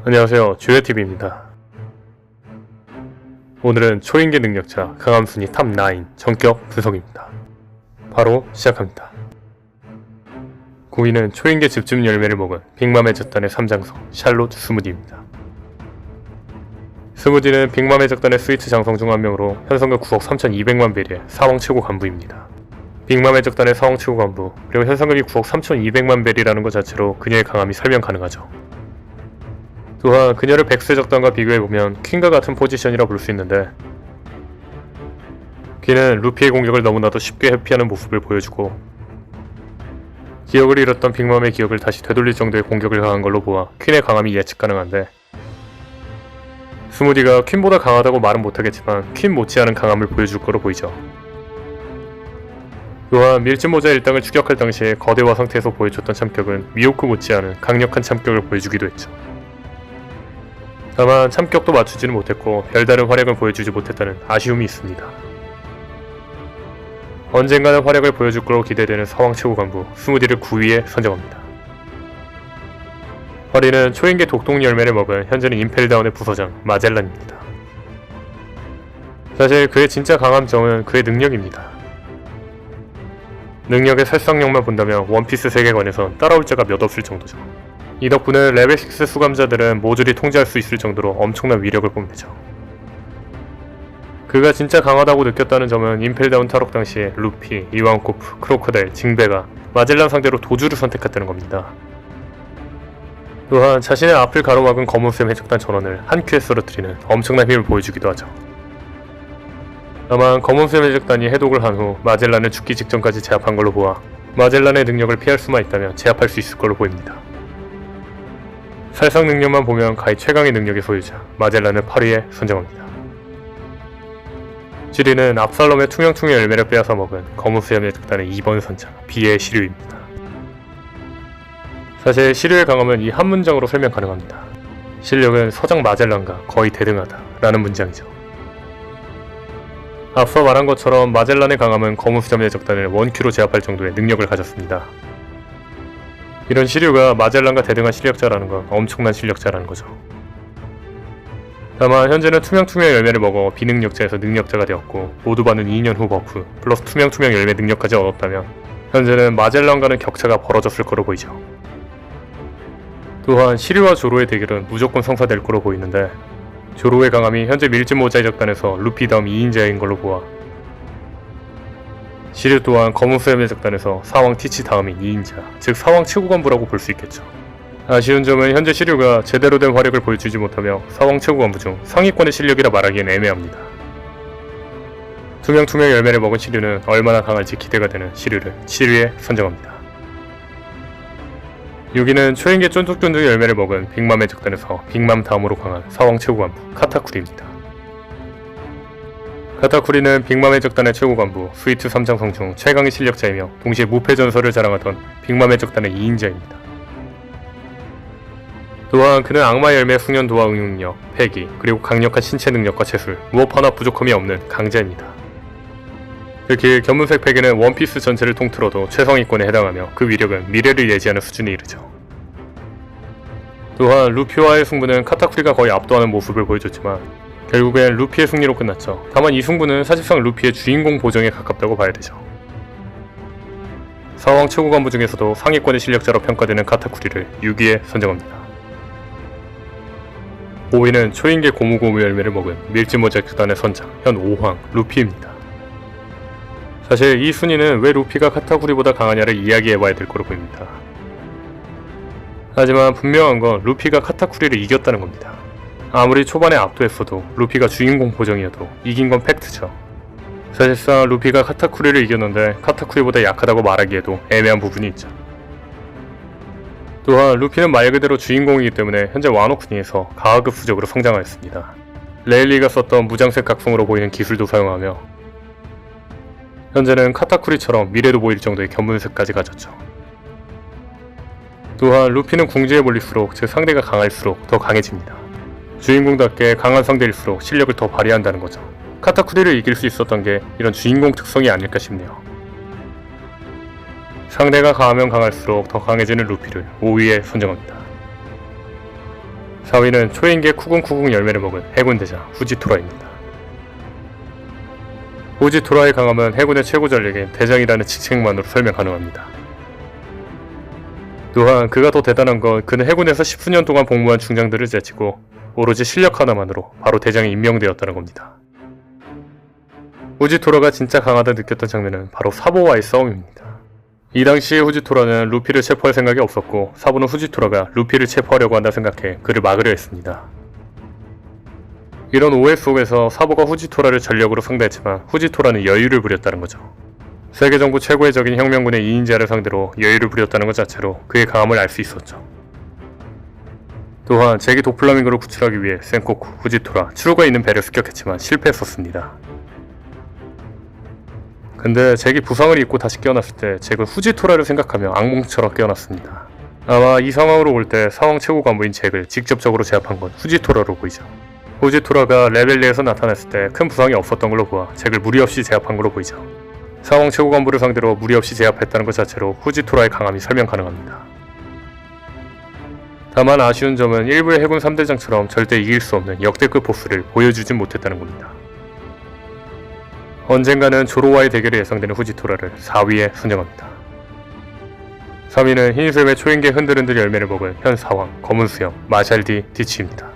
안녕하세요, 듀엣TV입니다. 오늘은 초인계 능력자 강함순위 탑9 전격 분석입니다. 바로 시작합니다. 9위는 초인계 즙즙 열매를 먹은 빅맘의 적단의 3장성 샬롯 스무디입니다. 스무디는 빅맘의 적단의 스위트 장성 중 한 명으로 현성급 9억 3200만 벨의 사왕 최고 간부입니다. 빅맘의 적단의 사왕 최고 간부, 그리고 현성급이 9억 3200만 벨이라는 것 자체로 그녀의 강함이 설명 가능하죠. 또한 그녀를 백세 적단과 비교해보면 퀸과 같은 포지션이라 볼 수 있는데, 퀸은 루피의 공격을 너무나도 쉽게 회피하는 모습을 보여주고, 기억을 잃었던 빅맘의 기억을 다시 되돌릴 정도의 공격을 강한 걸로 보아 퀸의 강함이 예측 가능한데, 스무디가 퀸보다 강하다고 말은 못하겠지만 퀸 못지않은 강함을 보여줄 거로 보이죠. 또한 밀짚모자 일당을 추격할 당시에 거대화 상태에서 보여줬던 참격은 미호크 못지않은 강력한 참격을 보여주기도 했죠. 다만 참격도 맞추지는 못했고 별다른 활약을 보여주지 못했다는 아쉬움이 있습니다. 언젠가는 활약을 보여줄 거로 기대되는 서왕 최고 간부 스무디를 9위에 선정합니다. 8위는 초인계 독동 열매를 먹은 현재는 임펠다운의 부서장 마젤란입니다. 사실 그의 진짜 강한 점은 그의 능력입니다. 능력의 살상력만 본다면 원피스 세계관에선 따라올 자가 몇 없을 정도죠. 이 덕분에 레벨 6 수감자들은 모조리 통제할 수 있을 정도로 엄청난 위력을 뽐내죠. 그가 진짜 강하다고 느꼈다는 점은 임펠다운 탈옥 당시에 루피, 이완코프, 크로커다일, 징베가 마젤란 상대로 도주를 선택했다는 겁니다. 또한 자신의 앞을 가로막은 검은수염 해적단 전원을 한 큐에 쓰러뜨리는 엄청난 힘을 보여주기도 하죠. 다만 검은수염 해적단이 해독을 한 후 마젤란을 죽기 직전까지 제압한 걸로 보아 마젤란의 능력을 피할 수만 있다면 제압할 수 있을 걸로 보입니다. 살상 능력만 보면 가히 최강의 능력의 소유자 마젤란을 8위에 선정합니다. 7위는 압살롬의 투명투명 열매를 빼앗아 먹은 검은수염의 적단의 2번 선장 비의 시류입니다. 사실 시류의 강함은 이 한 문장으로 설명 가능합니다. 실력은 서장 마젤란과 거의 대등하다 라는 문장이죠. 앞서 말한 것처럼 마젤란의 강함은 검은수염의 적단을 원큐로 제압할 정도의 능력을 가졌습니다. 이런 시류가 마젤란과 대등한 실력자라는 건 엄청난 실력자라는 거죠. 다만 현재는 투명투명 열매를 먹어 비능력자에서 능력자가 되었고 모두 받는 2년 후 버프 플러스 투명투명 열매 능력까지 얻었다면 현재는 마젤란과는 격차가 벌어졌을 거로 보이죠. 또한 시류와 조로의 대결은 무조건 성사될 거로 보이는데, 조로의 강함이 현재 밀짚모자의 적단에서 루피 다음 2인자인 걸로 보아 시류 또한 검은수염의 적단에서 사왕 티치 다음인 2인자, 즉 사왕 최고 간부라고 볼 수 있겠죠. 아쉬운 점은 현재 시류가 제대로 된 활약을 보여주지 못하며 사왕 최고 간부 중 상위권의 실력이라 말하기엔 애매합니다. 투명투명 열매를 먹은 시류는 얼마나 강할지 기대가 되는 시류를 7위에 선정합니다. 6위는 초인계 쫀득쫀득 열매를 먹은 빅맘의 적단에서 빅맘 다음으로 강한 사왕 최고 간부 카타쿠리입니다. 카타쿠리는 빅맘의 적단의 최고 간부 스위트 3장성 중 최강의 실력자이며 동시에 무패 전설을 자랑하던 빅맘의 적단의 2인자입니다. 또한 그는 악마 열매 숙련 도화 응용력, 패기, 그리고 강력한 신체 능력과 체술, 무엇 하나 부족함이 없는 강자입니다. 특히 견문색 패기는 원피스 전체를 통틀어도 최상위권에 해당하며 그 위력은 미래를 예지하는 수준에 이르죠. 또한 루피와의 승부는 카타쿠리가 거의 압도하는 모습을 보여줬지만 결국엔 루피의 승리로 끝났죠. 다만 이 승부는 사실상 루피의 주인공 보정에 가깝다고 봐야 되죠. 사왕 최고 간부 중에서도 상위권의 실력자로 평가되는 카타쿠리를 6위에 선정합니다. 5위는 초인계 고무고무 열매를 먹은 밀짚모자 극단의 선장 현 5황 루피입니다. 사실 이 순위는 왜 루피가 카타쿠리보다 강하냐를 이야기해봐야 될 거로 보입니다. 하지만 분명한 건 루피가 카타쿠리를 이겼다는 겁니다. 아무리 초반에 압도했어도 루피가 주인공 보정이어도 이긴 건 팩트죠. 사실상 루피가 카타쿠리를 이겼는데 카타쿠리보다 약하다고 말하기에도 애매한 부분이 있죠. 또한 루피는 말 그대로 주인공이기 때문에 현재 와노쿠니에서 가하급 수적으로 성장하였습니다. 레일리가 썼던 무장색 각성으로 보이는 기술도 사용하며 현재는 카타쿠리처럼 미래도 보일 정도의 견문색까지 가졌죠. 또한 루피는 궁지에 몰릴수록 즉 상대가 강할수록 더 강해집니다. 주인공답게 강한 상대일수록 실력을 더 발휘한다는 거죠. 카타쿠리를 이길 수 있었던 게 이런 주인공 특성이 아닐까 싶네요. 상대가 강하면 강할수록 더 강해지는 루피를 5위에 선정합니다. 4위는 초인계 쿠궁쿠궁 열매를 먹은 해군 대장 후지토라입니다. 후지토라의 강함은 해군의 최고 전력인 대장이라는 직책만으로 설명 가능합니다. 또한 그가 더 대단한 건 그는 해군에서 10수년 동안 복무한 중장들을 제치고 오로지 실력 하나만으로 바로 대장에 임명되었다는 겁니다. 후지토라가 진짜 강하다 느꼈던 장면은 바로 사보와의 싸움입니다. 이 당시에 후지토라는 루피를 체포할 생각이 없었고 사보는 후지토라가 루피를 체포하려고 한다 생각해 그를 막으려 했습니다. 이런 오해 속에서 사보가 후지토라를 전력으로 상대했지만 후지토라는 여유를 부렸다는 거죠. 세계정부 최고의 적인 혁명군의 2인자를 상대로 여유를 부렸다는 것 자체로 그의 강함을 알 수 있었죠. 또한 제기 도플라밍고를 구출하기 위해 센코쿠, 후지토라, 추루가 있는 배를 습격했지만 실패했었습니다. 근데 잭이 부상을 입고 다시 깨어났을 때 잭은 후지토라를 생각하며 악몽처럼 깨어났습니다. 아마 이 상황으로 볼 때 사왕 최고 간부인 잭을 직접적으로 제압한 건 후지토라로 보이죠. 후지토라가 레벨 내에서 나타났을 때 큰 부상이 없었던 걸로 보아 잭을 무리 없이 제압한 걸로 보이죠. 사왕 최고 간부를 상대로 무리 없이 제압했다는 것 자체로 후지토라의 강함이 설명 가능합니다. 다만 아쉬운 점은 일부의 해군 3대장처럼 절대 이길 수 없는 역대급 보스를 보여주진 못했다는 겁니다. 언젠가는 조로와의 대결이 예상되는 후지토라를 4위에 선정합니다. 3위는 흰 수염의 초인계 흔들흔들 열매를 먹은 현 사왕 검은 수염 마샬디 디치입니다.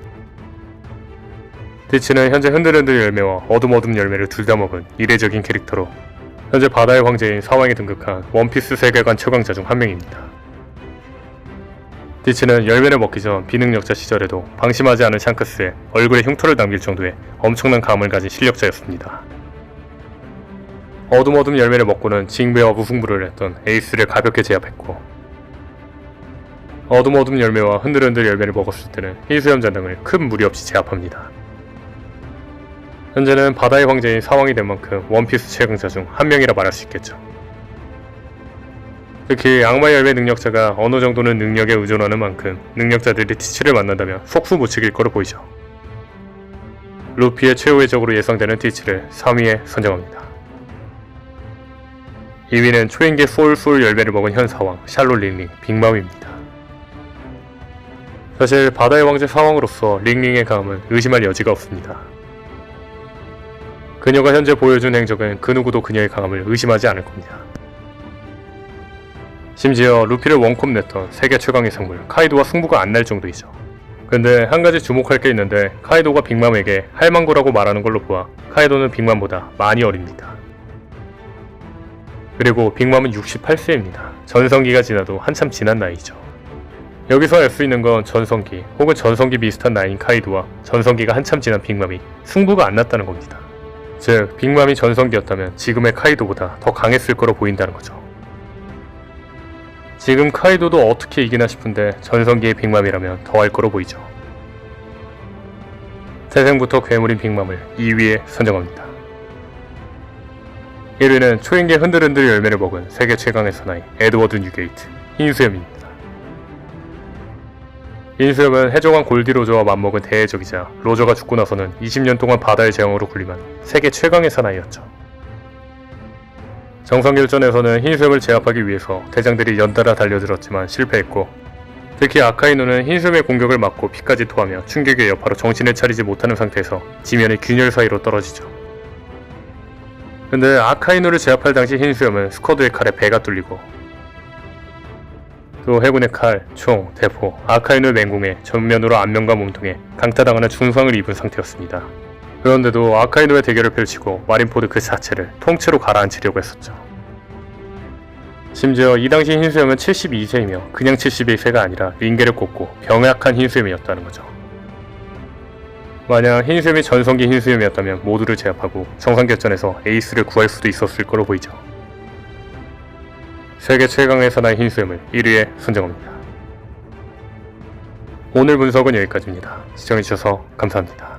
디치는 현재 흔들흔들 열매와 어둠어둠 열매를 둘 다 먹은 이례적인 캐릭터로 현재 바다의 황제인 사왕에 등극한 원피스 세계관 최강자 중 한 명입니다. 디치는 열매를 먹기 전 비능력자 시절에도 방심하지 않은 샹크스에 얼굴에 흉터를 남길 정도의 엄청난 감을 가진 실력자였습니다. 어둠어둠 열매를 먹고는 징배와 무승부를 했던 에이스를 가볍게 제압했고 어둠어둠 열매와 흔들흔들 열매를 먹었을 때는 흰수염 잔당을 큰 무리 없이 제압합니다. 현재는 바다의 황제인 사왕이 된 만큼 원피스 최강자 중 한 명이라 말할 수 있겠죠. 특히 악마 열매 능력자가 어느 정도는 능력에 의존하는 만큼 능력자들이 티치를 만난다면 속수무책일 거로 보이죠. 루피의 최후의 적으로 예상되는 티치를 3위에 선정합니다. 2위는 초인계 소울 열매를 먹은 현 사왕 샬롯 링링 빅맘입니다. 사실 바다의 왕제 사왕으로서 링링의 강함은 의심할 여지가 없습니다. 그녀가 현재 보여준 행적은 그 누구도 그녀의 강함을 의심하지 않을 겁니다. 심지어 루피를 원컵 냈던 세계 최강의 생물 카이도와 승부가 안 날 정도이죠. 근데 한 가지 주목할 게 있는데 카이도가 빅맘에게 할망구라고 말하는 걸로 보아 카이도는 빅맘보다 많이 어립니다. 그리고 빅맘은 68세입니다. 전성기가 지나도 한참 지난 나이죠. 여기서 알 수 있는 건 전성기 혹은 전성기 비슷한 나이인 카이도와 전성기가 한참 지난 빅맘이 승부가 안 났다는 겁니다. 즉 빅맘이 전성기였다면 지금의 카이도보다 더 강했을 거로 보인다는 거죠. 지금 카이도도 어떻게 이기나 싶은데 전성기의 빅맘이라면 더 할 거로 보이죠. 태생부터 괴물인 빅맘을 2위에 선정합니다. 1위는 초인계 흔들흔들 열매를 먹은 세계 최강의 사나이 에드워드 뉴게이트 흰수염입니다. 흰수염은 해적왕 골디 로저와 맞먹은 대해적이자 로저가 죽고 나서는 20년 동안 바다의 재앙으로 군림한 세계 최강의 사나이였죠. 정상결전에서는 흰수염을 제압하기 위해서 대장들이 연달아 달려들었지만 실패했고 특히 아카이누는 흰수염의 공격을 맞고 피까지 토하며 충격의 여파로 정신을 차리지 못하는 상태에서 지면의 균열 사이로 떨어지죠. 근데 아카이누를 제압할 당시 흰수염은 스쿼드의 칼에 배가 뚫리고 또 해군의 칼, 총, 대포, 아카이누의 맹공에 전면으로 안면과 몸통에 강타당하는 중상을 입은 상태였습니다. 그런데도 아카이누의 대결을 펼치고 마린포드 그 자체를 통째로 가라앉히려고 했었죠. 심지어 이 당시 흰수염은 72세이며 그냥 71세가 아니라 링게를 꽂고 병약한 흰수염이었다는 거죠. 만약 흰수염이 전성기 흰수염이었다면 모두를 제압하고 정상결전에서 에이스를 구할 수도 있었을 거로 보이죠. 세계 최강의 사나이 흰수염을 1위에 선정합니다. 오늘 분석은 여기까지입니다. 시청해주셔서 감사합니다.